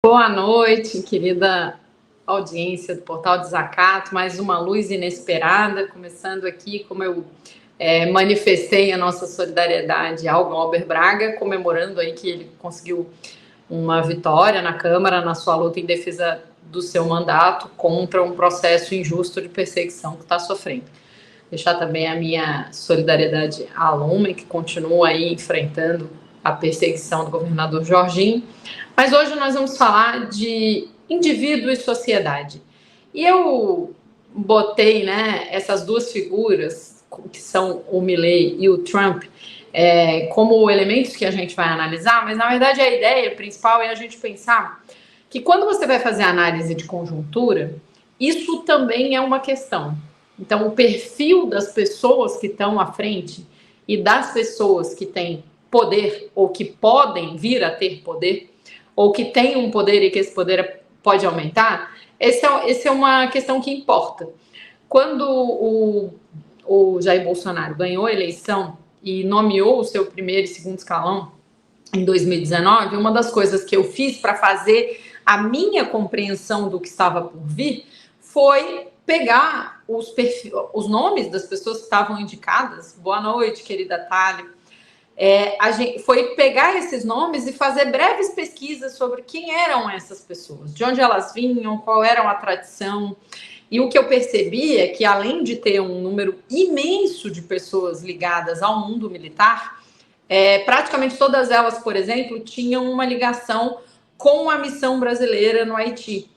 Boa noite, querida audiência do Portal Desacato. Mais uma luz inesperada, começando aqui, como eu manifestei a nossa solidariedade ao Glauber Braga, comemorando aí que ele conseguiu uma vitória na Câmara, na sua luta em defesa do seu mandato contra um processo injusto de perseguição que está sofrendo. Deixar também a minha solidariedade à Lumen, que continua aí enfrentando a perseguição do governador Jorginho. Mas hoje nós vamos falar de indivíduo e sociedade. E eu botei, essas duas figuras, que são o Milei e o Trump, como elementos que a gente vai analisar, mas na verdade a ideia principal é a gente pensar que quando você vai fazer análise de conjuntura, isso também é uma questão. Então, o perfil das pessoas que estão à frente e das pessoas que têm poder ou que podem vir a ter poder, ou que têm um poder e que esse poder pode aumentar, essa é uma questão que importa. Quando o Jair Bolsonaro ganhou a eleição e nomeou o seu primeiro e segundo escalão em 2019, uma das coisas que eu fiz para fazer a minha compreensão do que estava por vir foi pegar os nomes das pessoas que estavam indicadas. Boa noite, querida Thalia. A gente foi pegar esses nomes e fazer breves pesquisas sobre quem eram essas pessoas, de onde elas vinham, qual era a tradição. E o que eu percebi é que, além de ter um número imenso de pessoas ligadas ao mundo militar, praticamente todas elas, por exemplo, tinham uma ligação com a missão brasileira no Haiti.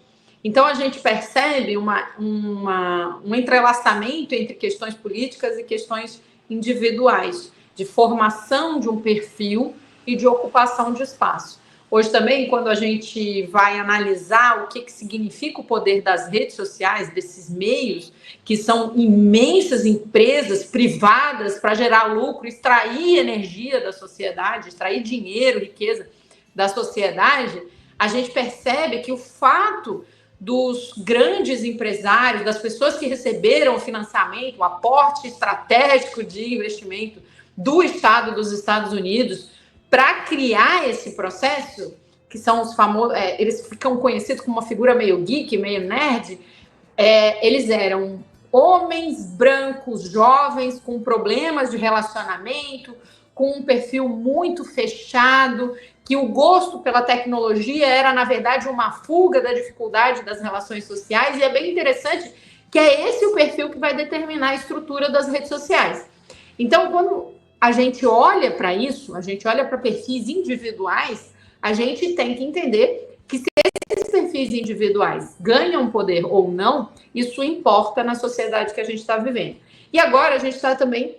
Então, a gente percebe um entrelaçamento entre questões políticas e questões individuais, de formação de um perfil e de ocupação de espaço. Hoje também, quando a gente vai analisar o que significa o poder das redes sociais, desses meios, que são imensas empresas privadas para gerar lucro, extrair energia da sociedade, extrair dinheiro, riqueza da sociedade, a gente percebe que o fato dos grandes empresários, das pessoas que receberam o financiamento, o aporte estratégico de investimento do Estado dos Estados Unidos para criar esse processo, que são os famosos, eles ficam conhecidos como uma figura meio geek, meio nerd, eles eram homens brancos, jovens, com problemas de relacionamento, com um perfil muito fechado, que o gosto pela tecnologia era, na verdade, uma fuga da dificuldade das relações sociais, e é bem interessante que é esse o perfil que vai determinar a estrutura das redes sociais. Então, quando a gente olha para isso, a gente olha para perfis individuais, a gente tem que entender que se esses perfis individuais ganham poder ou não, isso importa na sociedade que a gente está vivendo. E agora a gente está também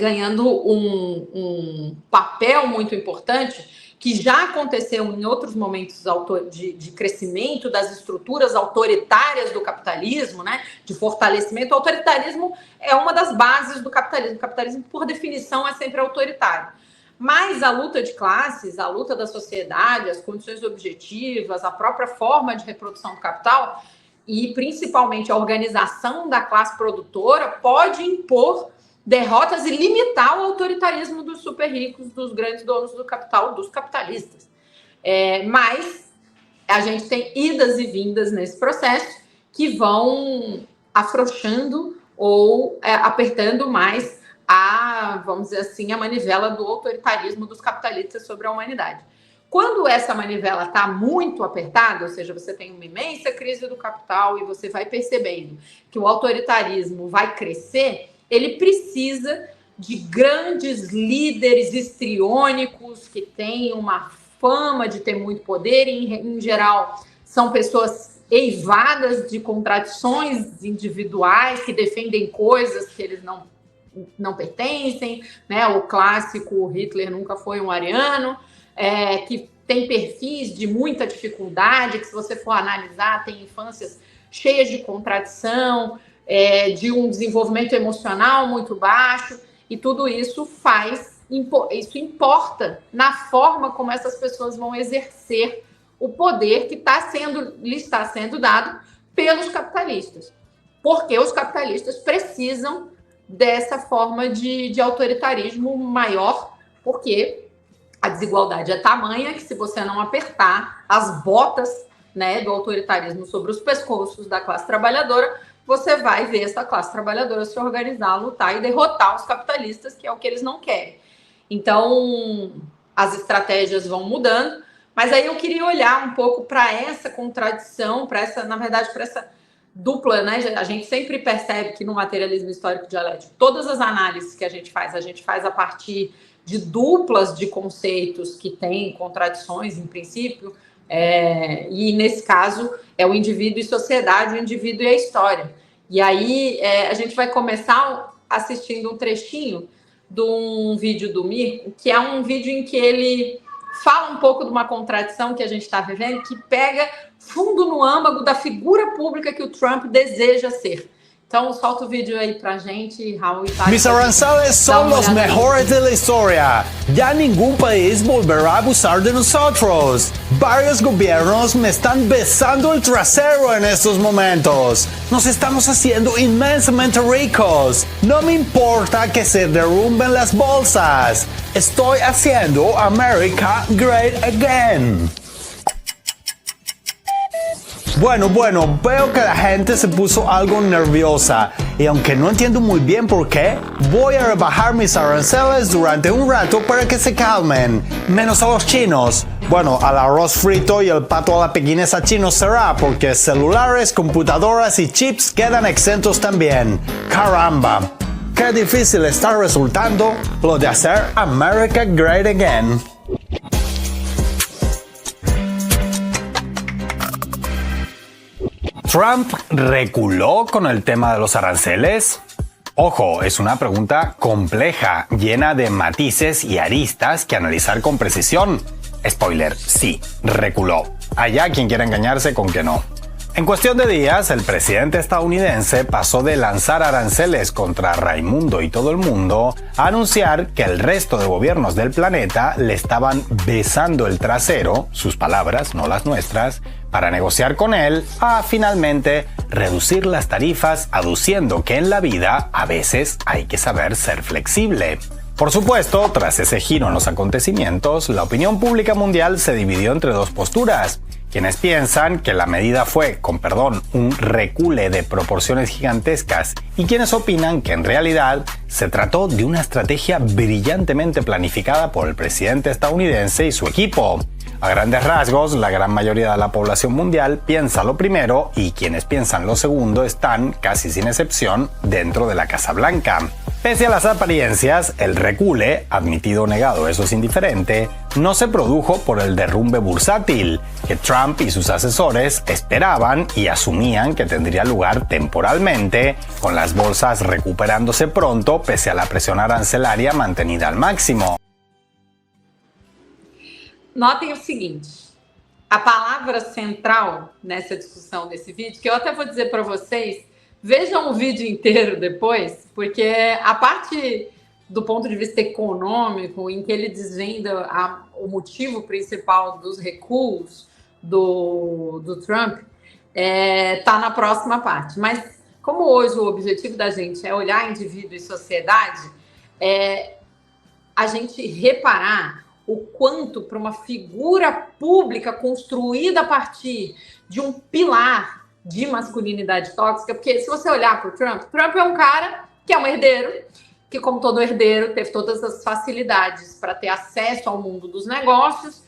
ganhando um papel muito importante, que já aconteceu em outros momentos de crescimento das estruturas autoritárias do capitalismo, de fortalecimento. O autoritarismo é uma das bases do capitalismo. O capitalismo, por definição, é sempre autoritário. Mas a luta de classes, a luta da sociedade, as condições objetivas, a própria forma de reprodução do capital e, principalmente, a organização da classe produtora pode impor derrotas e limitar o autoritarismo dos super ricos, dos grandes donos do capital, dos capitalistas. Mas a gente tem idas e vindas nesse processo que vão afrouxando ou apertando mais vamos dizer assim, a manivela do autoritarismo dos capitalistas sobre a humanidade. Quando essa manivela está muito apertada, ou seja, você tem uma imensa crise do capital e você vai percebendo que o autoritarismo vai crescer, ele precisa de grandes líderes histriônicos que têm uma fama de ter muito poder e, em geral, são pessoas eivadas de contradições individuais que defendem coisas que eles não pertencem, O clássico Hitler nunca foi um ariano, que tem perfis de muita dificuldade, que se você for analisar, tem infâncias cheias de contradição, de um desenvolvimento emocional muito baixo, e tudo isso isso importa na forma como essas pessoas vão exercer o poder que lhes está sendo dado pelos capitalistas. Porque os capitalistas precisam dessa forma de autoritarismo maior, porque A desigualdade é tamanha que, se você não apertar as botas, né, do autoritarismo sobre os pescoços da classe trabalhadora, você vai ver essa classe trabalhadora se organizar, lutar e derrotar os capitalistas, que é o que eles não querem. Então, as estratégias vão mudando, mas aí eu queria olhar um pouco para essa contradição, para essa, na verdade, para essa dupla, né? A gente sempre percebe que no materialismo histórico dialético, todas as análises que a gente faz a partir de duplas de conceitos que têm contradições, em princípio, e nesse caso é o indivíduo e sociedade, o indivíduo e a história. E aí a gente vai começar assistindo um trechinho de um vídeo do Mir, que é um vídeo em que ele fala um pouco de uma contradição que a gente está vivendo, que pega fundo no âmago da figura pública que o Trump deseja ser. Então, solta o vídeo aí pra gente, Raúl. Mis aranceles son los mejores de la historia. Ya ningún país volverá a abusar de nosotros. Varios gobiernos me están besando el trasero en estos momentos. Nos estamos haciendo inmensamente ricos. No me importa que se derrumben las bolsas. Estoy haciendo America Great Again. Bueno, veo que la gente se puso algo nerviosa y aunque no entiendo muy bien por qué, voy a rebajar mis aranceles durante un rato para que se calmen, menos a los chinos. Bueno, al arroz frito y el pato a la pequinesa chino será, porque celulares, computadoras y chips quedan exentos también. ¡Caramba! Qué difícil está resultando lo de hacer America Great Again. ¿Trump reculó con el tema de los aranceles? Ojo, es una pregunta compleja, llena de matices y aristas que analizar con precisión. Spoiler, sí, reculó. Allá quien quiera engañarse con que no. En cuestión de días, el presidente estadounidense pasó de lanzar aranceles contra Raimundo y todo el mundo a anunciar que el resto de gobiernos del planeta le estaban besando el trasero, sus palabras, no las nuestras, para negociar con él a finalmente reducir las tarifas, aduciendo que en la vida a veces hay que saber ser flexible. Por supuesto, tras ese giro en los acontecimientos, la opinión pública mundial se dividió entre dos posturas. Quienes piensan que la medida fue, con perdón, un recule de proporciones gigantescas y quienes opinan que en realidad se trató de una estrategia brillantemente planificada por el presidente estadounidense y su equipo. A grandes rasgos, la gran mayoría de la población mundial piensa lo primero y quienes piensan lo segundo están, casi sin excepción, dentro de la Casa Blanca. Pese a las apariencias, el recule, admitido o negado eso es indiferente, no se produjo por el derrumbe bursátil, que Trump y sus asesores esperaban y asumían que tendría lugar temporalmente, con las bolsas recuperándose pronto pese a la presión arancelaria mantenida al máximo. Notem o seguinte, a palavra central nessa discussão desse vídeo, que eu até vou dizer para vocês, vejam o vídeo inteiro depois, porque a parte do ponto de vista econômico, em que ele desvenda o motivo principal dos recuos do Trump, tá na próxima parte. Mas como hoje o objetivo da gente é olhar indivíduo e sociedade, a gente reparar o quanto para uma figura pública construída a partir de um pilar de masculinidade tóxica, porque se você olhar para o Trump é um cara que é um herdeiro, que como todo herdeiro teve todas as facilidades para ter acesso ao mundo dos negócios,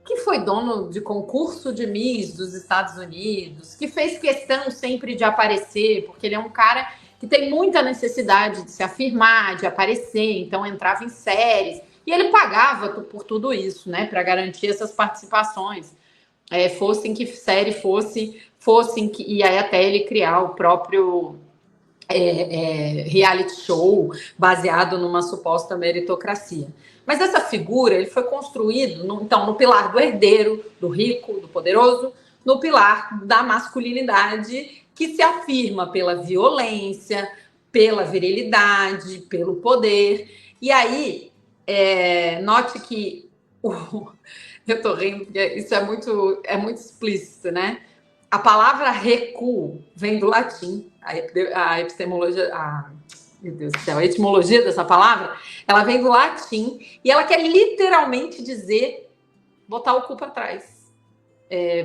que foi dono de concurso de Miss dos Estados Unidos, que fez questão sempre de aparecer, porque ele é um cara que tem muita necessidade de se afirmar, de aparecer, então entrava em séries, e ele pagava por tudo isso, né, para garantir essas participações, fosse em que série fosse em que, e aí até ele criar o próprio reality show baseado numa suposta meritocracia. Mas essa figura ele foi construído no pilar do herdeiro, do rico, do poderoso, no pilar da masculinidade que se afirma pela violência, pela virilidade, pelo poder. E aí, note que eu tô rindo porque isso é muito explícito, né? A palavra recuo vem do latim, a epistemologia, meu Deus do céu, a etimologia dessa palavra, ela vem do latim e ela quer literalmente dizer botar o cu para trás.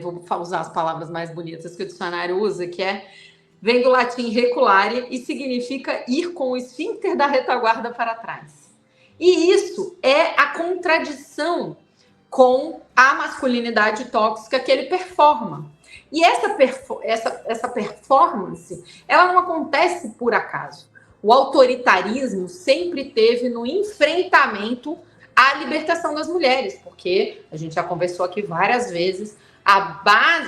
Vou usar as palavras mais bonitas que o dicionário usa, que vem do latim reculare e significa ir com o esfíncter da retaguarda para trás. E isso é a contradição com a masculinidade tóxica que ele performa. E essa performance, ela não acontece por acaso. O autoritarismo sempre teve no enfrentamento à libertação das mulheres, porque a gente já conversou aqui várias vezes,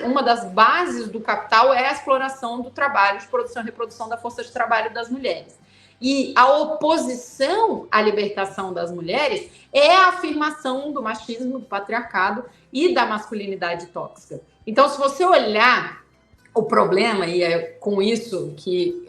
uma das bases do capital é a exploração do trabalho de produção e reprodução da força de trabalho das mulheres. E a oposição à libertação das mulheres é a afirmação do machismo, do patriarcado e da masculinidade tóxica. Então, se você olhar o problema, e é com isso que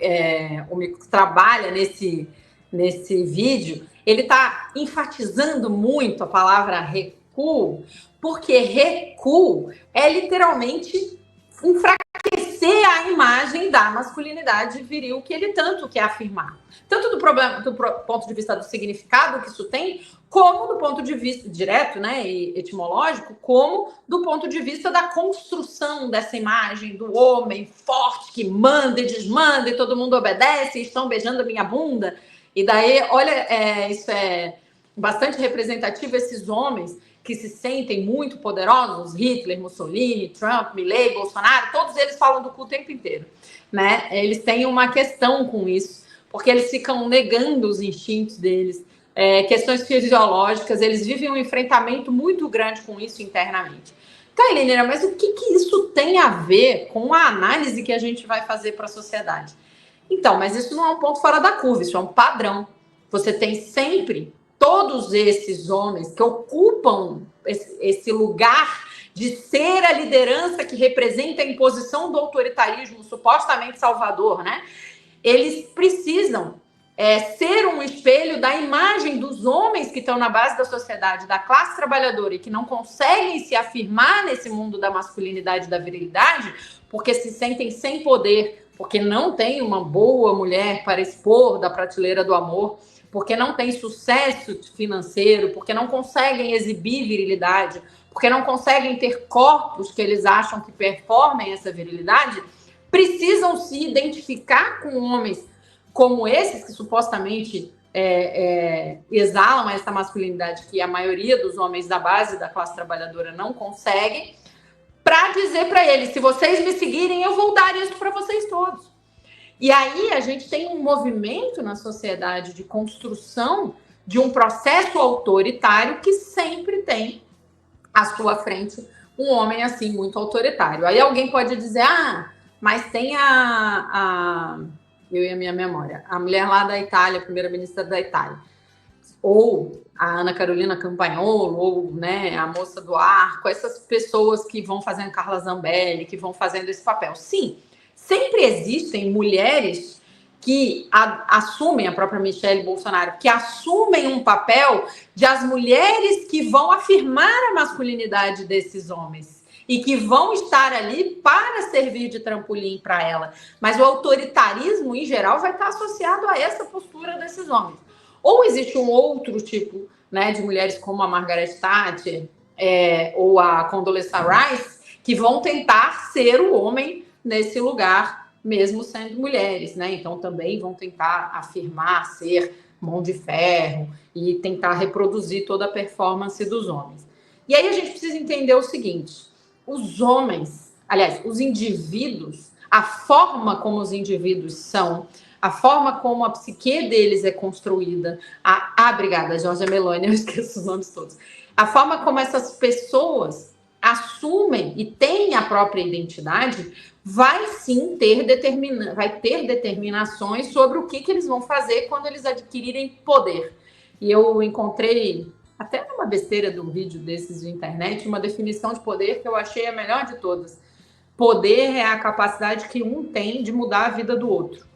o Mico trabalha nesse vídeo, ele está enfatizando muito a palavra recuo, porque recuo é literalmente enfraquecer a imagem da masculinidade viril que ele tanto quer afirmar. Tanto do ponto de vista do significado que isso tem, como do ponto de vista direto, né, e etimológico, como do ponto de vista da construção dessa imagem do homem forte que manda e desmanda e todo mundo obedece e estão beijando a minha bunda. E daí, olha, isso é bastante representativo, esses homens que se sentem muito poderosos, Hitler, Mussolini, Trump, Milley, Bolsonaro, todos eles falam do cu o tempo inteiro, né? Eles têm uma questão com isso, porque eles ficam negando os instintos deles, questões fisiológicas, eles vivem um enfrentamento muito grande com isso internamente. Tá, Elenira, mas o que isso tem a ver com a análise que a gente vai fazer para a sociedade? Então, mas isso não é um ponto fora da curva, isso é um padrão. Você tem sempre todos esses homens que ocupam esse lugar de ser a liderança que representa a imposição do autoritarismo supostamente salvador, né? Eles precisam ser um espelho da imagem dos homens que estão na base da sociedade, da classe trabalhadora e que não conseguem se afirmar nesse mundo da masculinidade e da virilidade porque se sentem sem poder, porque não tem uma boa mulher para expor da prateleira do amor, porque não tem sucesso financeiro, porque não conseguem exibir virilidade, porque não conseguem ter corpos que eles acham que performem essa virilidade, precisam se identificar com homens como esses, que supostamente exalam essa masculinidade que a maioria dos homens da base da classe trabalhadora não conseguem, para dizer para eles, se vocês me seguirem, eu vou dar isso para vocês todos. E aí a gente tem um movimento na sociedade de construção de um processo autoritário que sempre tem à sua frente um homem assim muito autoritário. Aí alguém pode dizer, mas tem eu e a minha memória, a mulher lá da Itália, a primeira-ministra da Itália, ou a Ana Carolina Campagnolo, ou, né, a moça do Arco, essas pessoas que vão fazendo Carla Zambelli, que vão fazendo esse papel. Sim, sempre existem mulheres que assumem, a própria Michelle Bolsonaro, que assumem um papel de as mulheres que vão afirmar a masculinidade desses homens e que vão estar ali para servir de trampolim para ela. Mas o autoritarismo, em geral, vai estar associado a essa postura desses homens. Ou existe um outro tipo, né, de mulheres como a Margaret Thatcher ou a Condoleezza Rice, que vão tentar ser o homem nesse lugar, mesmo sendo mulheres, né? Então também vão tentar afirmar ser mão de ferro e tentar reproduzir toda a performance dos homens. E aí a gente precisa entender o seguinte: os homens, aliás, os indivíduos, a forma como os indivíduos são, a forma como a psique deles é construída, obrigada, Giorgia Meloni, eu esqueço os nomes todos, a forma como essas pessoas assumem e têm a própria identidade, vai sim ter determinações sobre o que eles vão fazer quando eles adquirirem poder. E eu encontrei, até numa besteira de um vídeo desses de internet, uma definição de poder que eu achei a melhor de todas. Poder é a capacidade que um tem de mudar a vida do outro.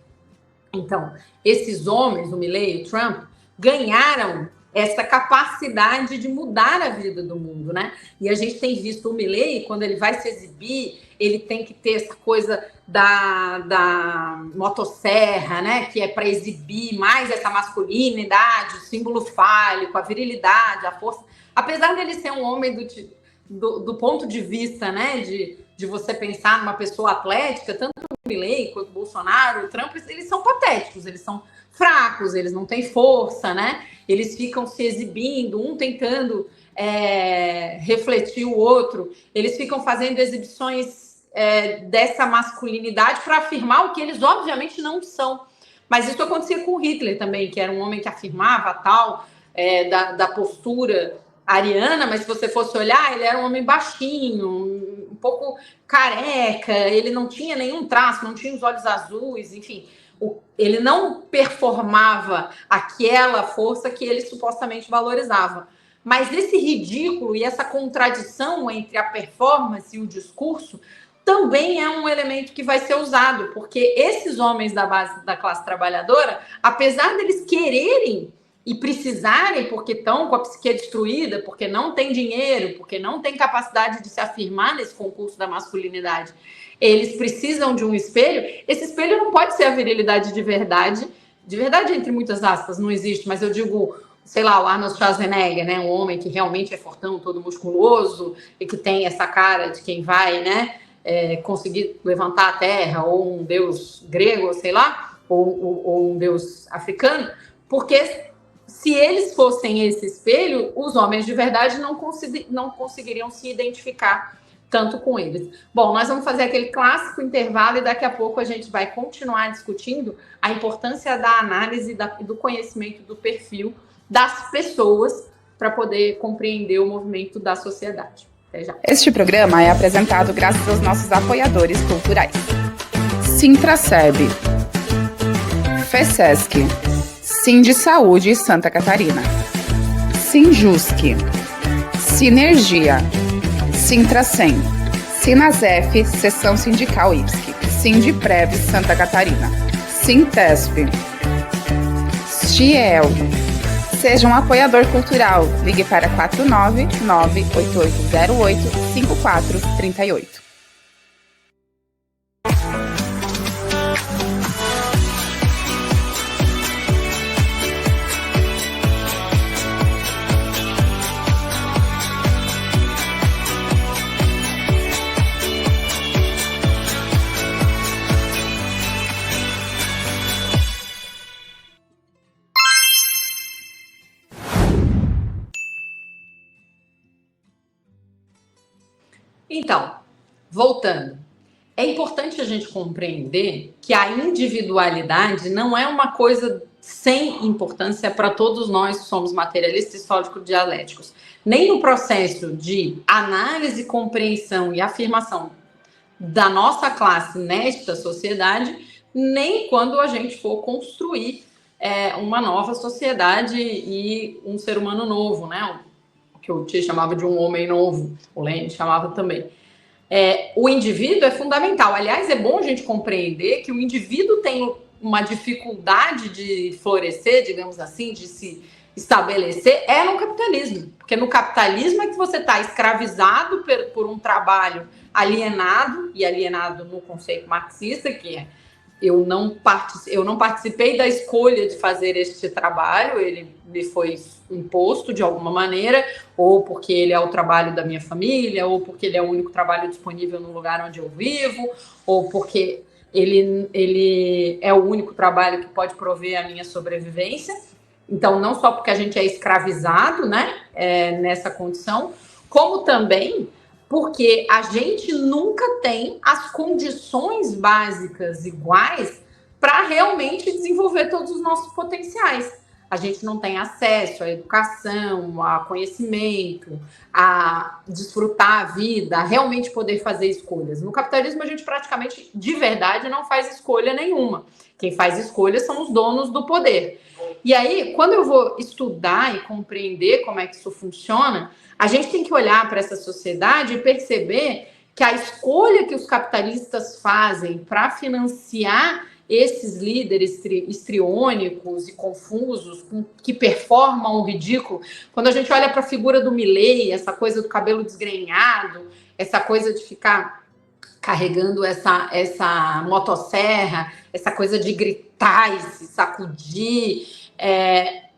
Então, esses homens, o Milley e o Trump, ganharam essa capacidade de mudar a vida do mundo, né? E a gente tem visto o Milei, quando ele vai se exibir, ele tem que ter essa coisa da motosserra, né? Que é para exibir mais essa masculinidade, o símbolo fálico, a virilidade, a força. Apesar dele ser um homem do ponto de vista, né? De você pensar numa pessoa atlética, tanto o Milei quanto o Bolsonaro, o Trump, eles são patéticos, eles são fracos, eles não têm força, né? Eles ficam se exibindo, um tentando refletir o outro, eles ficam fazendo exibições dessa masculinidade para afirmar o que eles obviamente não são. Mas isso acontecia com Hitler também, que era um homem que afirmava tal da postura ariana, mas se você fosse olhar, ele era um homem baixinho, um pouco careca, ele não tinha nenhum traço, não tinha os olhos azuis, enfim, ele não performava aquela força que ele supostamente valorizava. Mas esse ridículo e essa contradição entre a performance e o discurso também é um elemento que vai ser usado, porque esses homens da base da classe trabalhadora, apesar deles quererem e precisarem, porque estão com a psique destruída, porque não tem dinheiro, porque não tem capacidade de se afirmar nesse concurso da masculinidade, eles precisam de um espelho. Esse espelho não pode ser a virilidade de verdade entre muitas aspas, não existe, mas eu digo, sei lá, o Arnold Schwarzenegger, né, um homem que realmente é fortão, todo musculoso, e que tem essa cara de quem vai, né, conseguir levantar a terra, ou um deus grego, sei lá, ou um deus africano, porque se eles fossem esse espelho, os homens de verdade não conseguiriam se identificar tanto com eles. Bom, nós vamos fazer aquele clássico intervalo e daqui a pouco a gente vai continuar discutindo a importância da análise do conhecimento do perfil das pessoas para poder compreender o movimento da sociedade. Até já. Este programa é apresentado graças aos nossos apoiadores culturais. Sintraceb, FESESC, Sind Saúde Santa Catarina, Sinjusc, Sinergia, Sintracem, Sinasef, Seção Sindical IPSC, Sindprev Santa Catarina, Sintesp, Stiel. Seja um apoiador cultural. Ligue para 499-8808-5438. Então, voltando, é importante a gente compreender que a individualidade não é uma coisa sem importância para todos nós que somos materialistas e sódico-dialéticos. Nem no processo de análise, compreensão e afirmação da nossa classe nesta sociedade, nem quando a gente for construir uma nova sociedade e um ser humano novo, né? Que o Tchê chamava de um homem novo, o Lenin chamava também. O indivíduo é fundamental. Aliás, é bom a gente compreender que o indivíduo tem uma dificuldade de florescer, digamos assim, de se estabelecer, no capitalismo. Porque no capitalismo é que você está escravizado por um trabalho alienado, e alienado no conceito marxista, que é eu não participei da escolha de fazer este trabalho, ele me foi imposto de alguma maneira, ou porque ele é o trabalho da minha família, ou porque ele é o único trabalho disponível no lugar onde eu vivo, ou porque ele é o único trabalho que pode prover a minha sobrevivência. Então, não só porque a gente é escravizado, né, nessa condição, como também porque a gente nunca tem as condições básicas iguais para realmente desenvolver todos os nossos potenciais. A gente não tem acesso à educação, a conhecimento, a desfrutar a vida, a realmente poder fazer escolhas. No capitalismo, a gente praticamente, de verdade, não faz escolha nenhuma. Quem faz escolha são os donos do poder. E aí, quando eu vou estudar e compreender como é que isso funciona, a gente tem que olhar para essa sociedade e perceber que a escolha que os capitalistas fazem para financiar esses líderes histriônicos e confusos, que performam o ridículo. Quando a gente olha para a figura do Milei, essa coisa do cabelo desgrenhado, essa coisa de ficar carregando essa motosserra, essa coisa de gritar e se sacudir,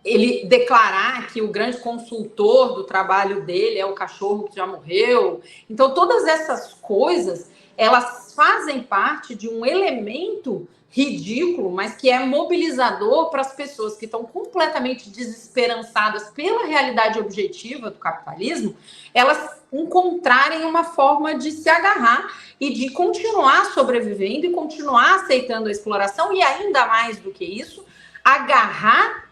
ele declarar que o grande consultor do trabalho dele é o cachorro que já morreu. Então, todas essas coisas, elas fazem parte de um elemento ridículo, mas que é mobilizador para as pessoas que estão completamente desesperançadas pela realidade objetiva do capitalismo, elas encontrarem uma forma de se agarrar e de continuar sobrevivendo e continuar aceitando a exploração e, ainda mais do que isso, agarrar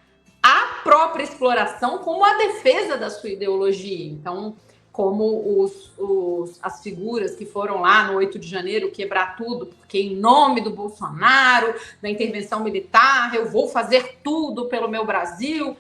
a própria exploração como a defesa da sua ideologia. Então, como as figuras que foram lá no 8 de janeiro quebrar tudo, porque em nome do Bolsonaro, da intervenção militar, eu vou fazer tudo pelo meu Brasil,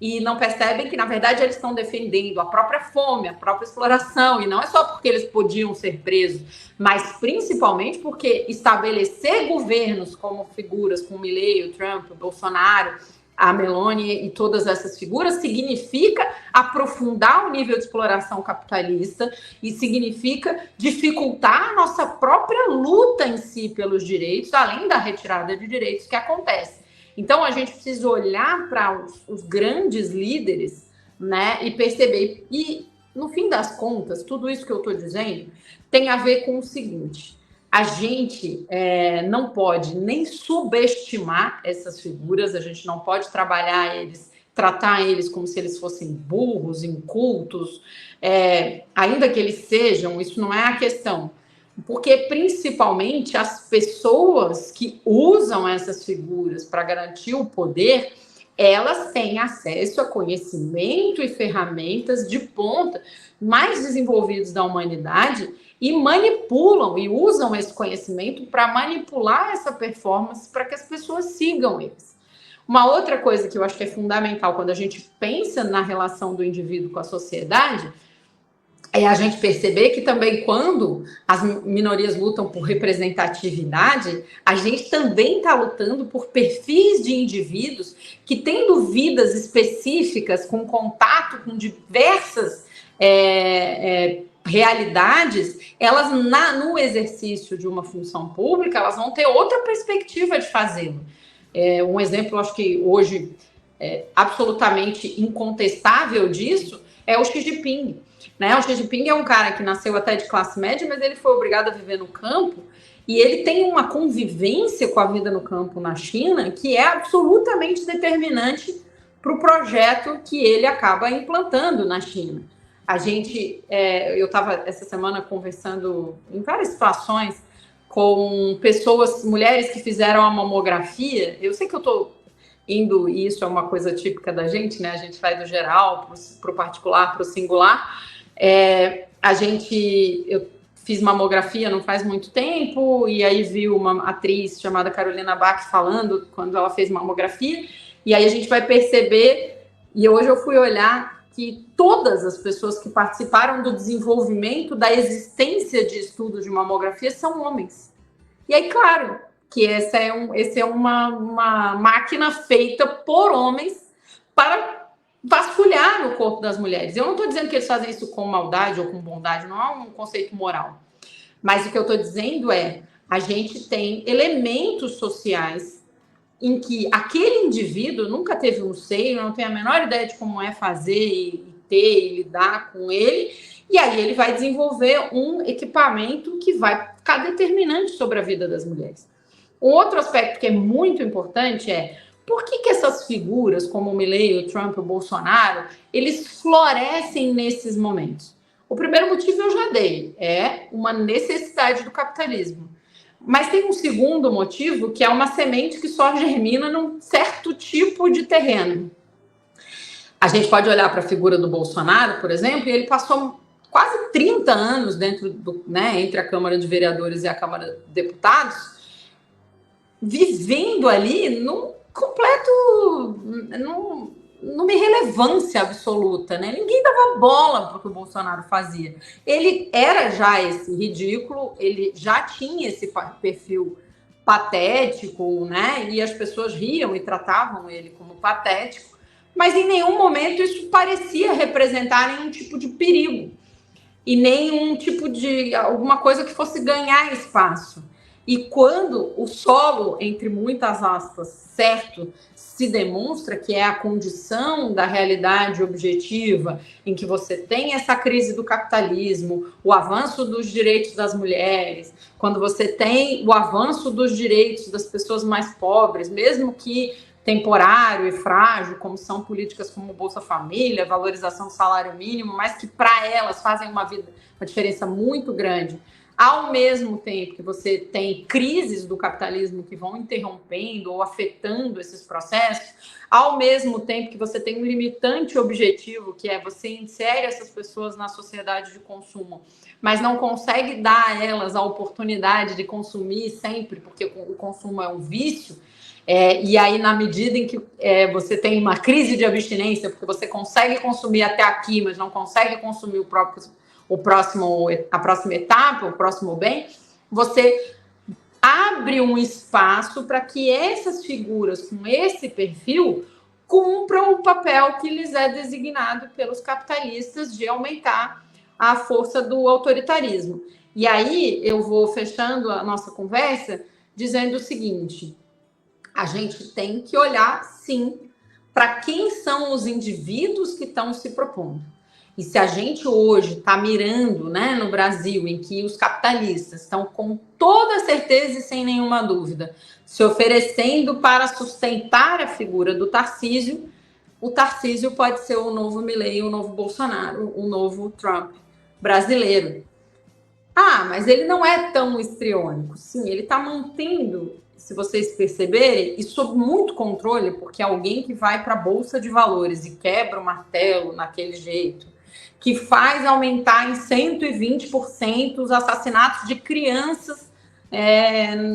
e não percebem que, na verdade, eles estão defendendo a própria fome, a própria exploração, e não é só porque eles podiam ser presos, mas principalmente porque estabelecer governos como figuras como Milei, o Trump, o Bolsonaro, a Meloni e todas essas figuras, significa aprofundar o nível de exploração capitalista e significa dificultar a nossa própria luta em si pelos direitos, além da retirada de direitos que acontece. Então, a gente precisa olhar para os grandes líderes, né, e perceber. E, no fim das contas, tudo isso que eu estou dizendo tem a ver com o seguinte: a gente não pode nem subestimar essas figuras, a gente não pode tratar eles como se eles fossem burros, incultos, ainda que eles sejam, isso não é a questão. Porque, principalmente, as pessoas que usam essas figuras para garantir o poder, elas têm acesso a conhecimento e ferramentas de ponta mais desenvolvidos da humanidade e manipulam e usam esse conhecimento para manipular essa performance para que as pessoas sigam eles. Uma outra coisa que eu acho que é fundamental quando a gente pensa na relação do indivíduo com a sociedade é a gente perceber que também quando as minorias lutam por representatividade, a gente também está lutando por perfis de indivíduos que, tendo vidas específicas, com contato com diversas realidades, elas no exercício de uma função pública, elas vão ter outra perspectiva de fazê-lo. Um exemplo, acho que hoje absolutamente incontestável disso é o Xi Jinping. Né? O Xi Jinping é um cara que nasceu até de classe média, mas ele foi obrigado a viver no campo e ele tem uma convivência com a vida no campo na China que é absolutamente determinante para o projeto que ele acaba implantando na China. Eu estava essa semana conversando em várias situações com pessoas, mulheres que fizeram a mamografia. Eu sei que eu estou indo, e isso é uma coisa típica da gente, né? A gente vai do geral para o particular, para o singular. Eu fiz mamografia não faz muito tempo, e aí vi uma atriz chamada Carolina Bach falando quando ela fez mamografia, e aí a gente vai perceber, e hoje eu fui olhar que todas as pessoas que participaram do desenvolvimento da existência de estudos de mamografia são homens. E aí, claro, que essa é uma máquina feita por homens para vasculhar no corpo das mulheres. Eu não estou dizendo que eles fazem isso com maldade ou com bondade, não é um conceito moral. Mas o que eu estou dizendo a gente tem elementos sociais em que aquele indivíduo nunca teve um seio, não tem a menor ideia de como é fazer e ter e lidar com ele, e aí ele vai desenvolver um equipamento que vai ficar determinante sobre a vida das mulheres. Um outro aspecto que é muito importante por que essas figuras, como o Milei, o Trump, o Bolsonaro, eles florescem nesses momentos? O primeiro motivo eu já dei, é uma necessidade do capitalismo. Mas tem um segundo motivo, que é uma semente que só germina num certo tipo de terreno. A gente pode olhar para a figura do Bolsonaro, por exemplo, e ele passou quase 30 anos entre a Câmara de Vereadores e a Câmara de Deputados, vivendo ali numa irrelevância absoluta, né? Ninguém dava bola para o que o Bolsonaro fazia. Ele era já esse ridículo, ele já tinha esse perfil patético, né? E as pessoas riam e tratavam ele como patético, mas em nenhum momento isso parecia representar nenhum tipo de perigo e nenhum tipo de alguma coisa que fosse ganhar espaço. E quando o solo, entre muitas aspas, certo, se demonstra que é a condição da realidade objetiva, em que você tem essa crise do capitalismo, o avanço dos direitos das mulheres, quando você tem o avanço dos direitos das pessoas mais pobres, mesmo que temporário e frágil, como são políticas como Bolsa Família, valorização do salário mínimo, mas que para elas fazem uma diferença muito grande. Ao mesmo tempo que você tem crises do capitalismo que vão interrompendo ou afetando esses processos, ao mesmo tempo que você tem um limitante objetivo, que é você insere essas pessoas na sociedade de consumo, mas não consegue dar a elas a oportunidade de consumir sempre, porque o consumo é um vício. E aí, na medida em que você tem uma crise de abstinência, porque você consegue consumir até aqui, mas não consegue consumir a próxima etapa, o próximo bem, você abre um espaço para que essas figuras com esse perfil cumpram o papel que lhes é designado pelos capitalistas de aumentar a força do autoritarismo. E aí eu vou fechando a nossa conversa dizendo o seguinte: a gente tem que olhar, sim, para quem são os indivíduos que estão se propondo. E se a gente hoje está mirando, né, no Brasil, em que os capitalistas estão com toda certeza e sem nenhuma dúvida se oferecendo para sustentar a figura do Tarcísio, o Tarcísio pode ser o novo Milei, o novo Bolsonaro, o novo Trump brasileiro. Ah, mas ele não é tão histriônico. Sim, ele está mantendo, se vocês perceberem, e sob muito controle, porque alguém que vai para a Bolsa de Valores e quebra o martelo naquele jeito, que faz aumentar em 120% os assassinatos de crianças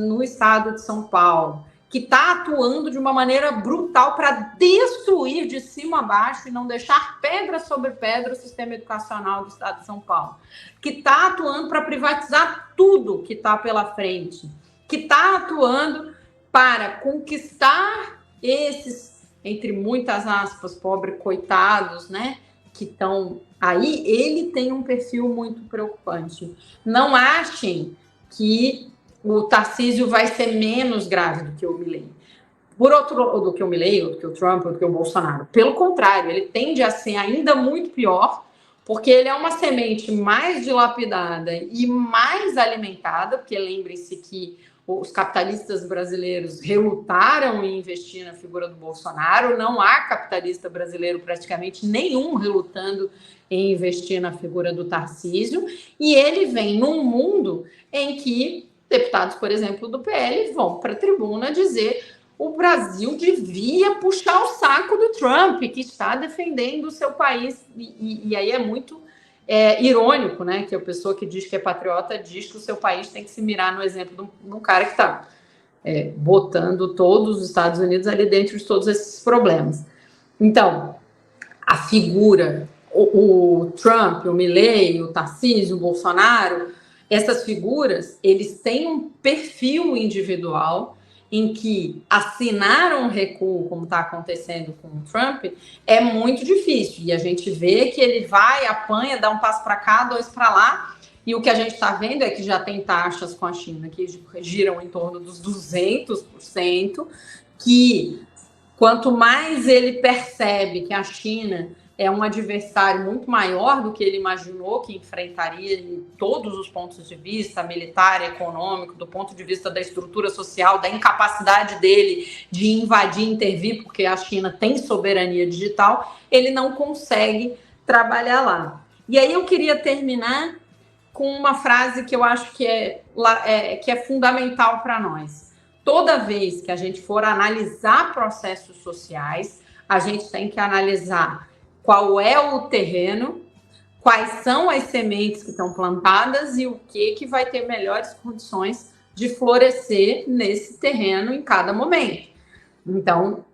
no estado de São Paulo, que está atuando de uma maneira brutal para destruir de cima a baixo e não deixar pedra sobre pedra o sistema educacional do estado de São Paulo, que está atuando para privatizar tudo que está pela frente, que está atuando para conquistar esses, entre muitas aspas, pobres coitados, né, que estão aí. Ele tem um perfil muito preocupante. Não achem que o Tarcísio vai ser menos grave do que o Milei. Do que o Milei, ou do que o Trump, ou do que o Bolsonaro. Pelo contrário, ele tende a ser ainda muito pior, porque ele é uma semente mais dilapidada e mais alimentada, porque lembrem-se que os capitalistas brasileiros relutaram em investir na figura do Bolsonaro. Não há capitalista brasileiro praticamente nenhum relutando em investir na figura do Tarcísio. E ele vem num mundo em que deputados, por exemplo, do PL vão para a tribuna dizer: o Brasil devia puxar o saco do Trump, que está defendendo o seu país. E aí é muito irônico, né, que a pessoa que diz que é patriota diz que o seu país tem que se mirar no exemplo de um cara que está botando todos os Estados Unidos ali dentro de todos esses problemas. Então, a figura, o Trump, o Milei, o Tarcísio, o Bolsonaro, essas figuras, eles têm um perfil individual em que assinar um recuo, como está acontecendo com o Trump, é muito difícil. E a gente vê que ele vai, apanha, dá um passo para cá, dois para lá. E o que a gente está vendo é que já tem taxas com a China que giram em torno dos 200%, que quanto mais ele percebe que a China é um adversário muito maior do que ele imaginou que enfrentaria em todos os pontos de vista, militar, econômico, do ponto de vista da estrutura social, da incapacidade dele de invadir, intervir, porque a China tem soberania digital, ele não consegue trabalhar lá. E aí eu queria terminar com uma frase que eu acho que é fundamental para nós. Toda vez que a gente for analisar processos sociais, a gente tem que analisar qual é o terreno, quais são as sementes que estão plantadas e o que vai ter melhores condições de florescer nesse terreno em cada momento. Então,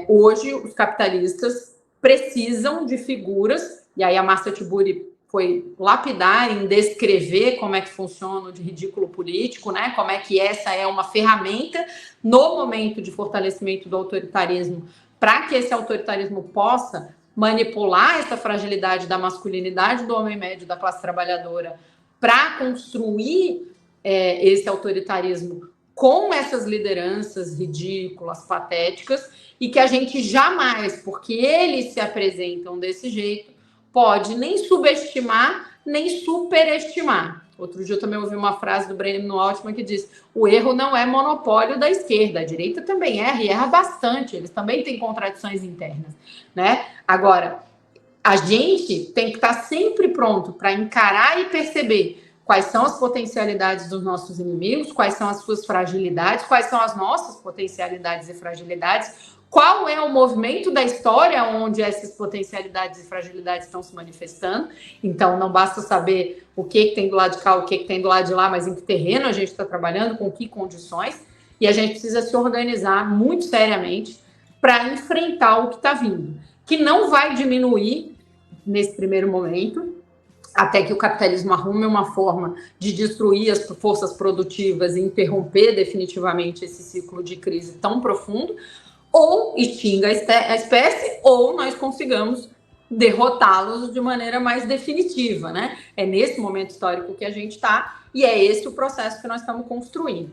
hoje os capitalistas precisam de figuras, e aí a Márcia Tiburi foi lapidar em descrever como é que funciona o de ridículo político, né? Como é que essa é uma ferramenta no momento de fortalecimento do autoritarismo, para que esse autoritarismo possa manipular essa fragilidade da masculinidade do homem médio, da classe trabalhadora, para construir esse autoritarismo com essas lideranças ridículas, patéticas, e que a gente jamais, porque eles se apresentam desse jeito, pode nem subestimar, nem superestimar. Outro dia eu também ouvi uma frase do Breno Altman que diz: o erro não é monopólio da esquerda, a direita também erra, e erra bastante, eles também têm contradições internas, né? Agora, a gente tem que estar sempre pronto para encarar e perceber quais são as potencialidades dos nossos inimigos, quais são as suas fragilidades, quais são as nossas potencialidades e fragilidades, qual é o movimento da história onde essas potencialidades e fragilidades estão se manifestando. Então, não basta saber o que tem do lado de cá, o que tem do lado de lá, mas em que terreno a gente está trabalhando, com que condições, e a gente precisa se organizar muito seriamente para enfrentar o que está vindo, que não vai diminuir nesse primeiro momento, até que o capitalismo arrume uma forma de destruir as forças produtivas e interromper definitivamente esse ciclo de crise tão profundo, ou extinga a espécie, ou nós consigamos derrotá-los de maneira mais definitiva, né? É nesse momento histórico que a gente está, e é esse o processo que nós estamos construindo.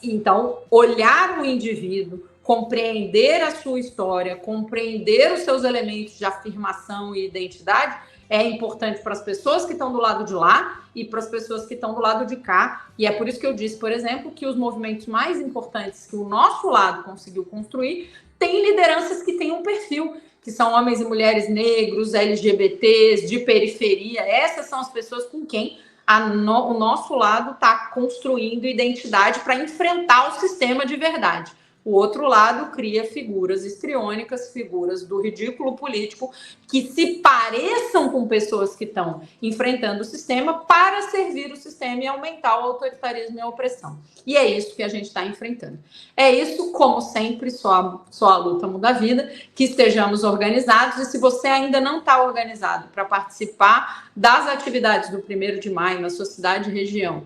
Então, olhar o indivíduo, compreender a sua história, compreender os seus elementos de afirmação e identidade é importante para as pessoas que estão do lado de lá e para as pessoas que estão do lado de cá. E é por isso que eu disse, por exemplo, que os movimentos mais importantes que o nosso lado conseguiu construir têm lideranças que têm um perfil, que são homens e mulheres negros, LGBTs, de periferia. Essas são as pessoas com quem o nosso lado está construindo identidade para enfrentar o sistema de verdade. O outro lado cria figuras histriônicas, figuras do ridículo político, que se pareçam com pessoas que estão enfrentando o sistema para servir o sistema e aumentar o autoritarismo e a opressão. E é isso que a gente está enfrentando. É isso, como sempre, só a luta muda a vida, que estejamos organizados. E se você ainda não está organizado para participar das atividades do 1º de maio na sua cidade e região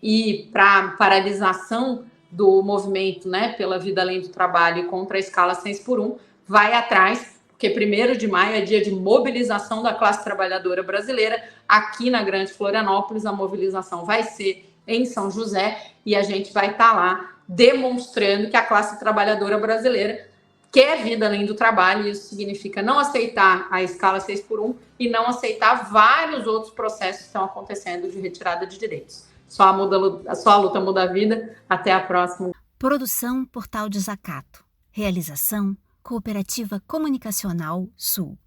e para paralisação do movimento, né, pela vida além do trabalho e contra a escala 6x1, vai atrás, porque 1º de maio é dia de mobilização da classe trabalhadora brasileira. Aqui na Grande Florianópolis, a mobilização vai ser em São José, e a gente vai estar lá demonstrando que a classe trabalhadora brasileira quer vida além do trabalho, e isso significa não aceitar a escala 6x1 e não aceitar vários outros processos que estão acontecendo de retirada de direitos. Só a luta muda a vida. Até a próxima. Produção Portal Desacato. Realização Cooperativa Comunicacional Sul.